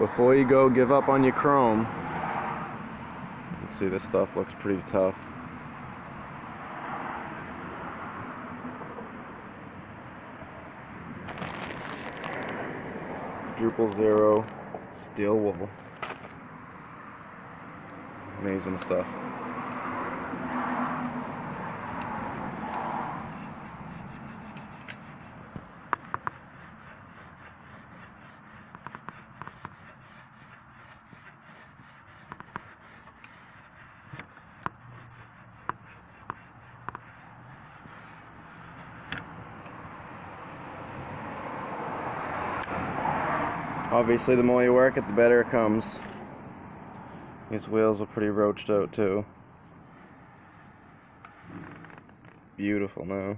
Before you go give up on your chrome. You can see this stuff looks pretty tough. Quadruple zero steel wool. Amazing stuff. Obviously, the more you work it, the better it comes. These wheels are pretty roached out too. Beautiful now.